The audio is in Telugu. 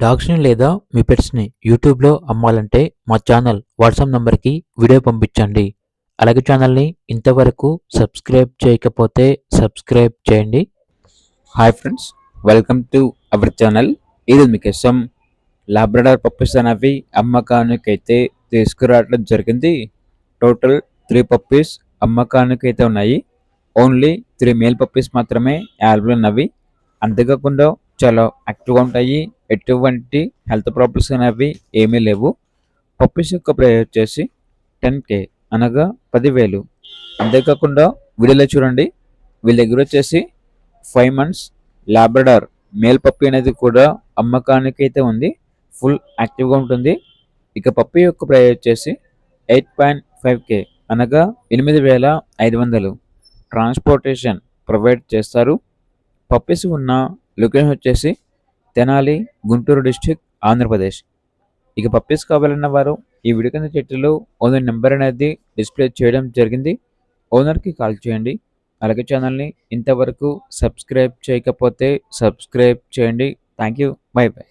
డాగ్స్‌ని లేదా మీ పెట్స్‌ని యూట్యూబ్‌లో అమ్మాలంటే మా ఛానల్ వాట్సాప్ నంబర్‌కి వీడియో పంపించండి. అలాగే ఛానల్‌ని ఇంతవరకు సబ్స్క్రైబ్ చేయకపోతే సబ్స్క్రైబ్ చేయండి. Hi friends, welcome to our channel. ఈరోజు మీకోసం లాబ్రడార్ పప్పీస్ అనేవి అమ్మకానికైతే తీసుకురావడం జరిగింది. టోటల్ 3 పప్పీస్ అమ్మకానికైతే ఉన్నాయి. ఓన్లీ 3 మేల్ పప్పీస్ మాత్రమే అవైలబుల్ ఉన్నవి. అంతేకాకుండా చాలా యాక్టివ్గా ఉంటాయి. ఎటువంటి హెల్త్ ప్రాబ్లమ్స్ అనేవి ఏమీ లేవు. పప్పీస్ యొక్క ప్రైస్ వచ్చేసి 10K అనగా 10,000. అంతేకాకుండా వీడియోలో చూడండి, వీళ్ళ దగ్గర వచ్చేసి 5 మంత్స్ లాబ్రడార్ మేల్ పప్పీ అనేది కూడా అమ్మకానికి అయితే ఉంది. ఫుల్ యాక్టివ్గా ఉంటుంది. ఇక పప్పీ యొక్క ప్రైస్ వచ్చేసి 8.5K అనగా 8,500. ట్రాన్స్పోర్టేషన్ ప్రొవైడ్ చేస్తారు. పప్పీస్ ఉన్న లొకేషన్ వచ్చేసి తెనాలి, గుంటూరు డిస్టిక్, ఆంధ్రప్రదేశ్. ఇక పప్పీస్ కావాలన్న వారు ఈ వీడియో కింద చెట్టులో ఓనర్ నెంబర్ అనేది డిస్ప్లే చేయడం జరిగింది. ఓనర్కి కాల్ చేయండి. అలాగే ఛానల్ని ఇంతవరకు సబ్స్క్రైబ్ చేయకపోతే సబ్స్క్రైబ్ చేయండి. Thank you. By by.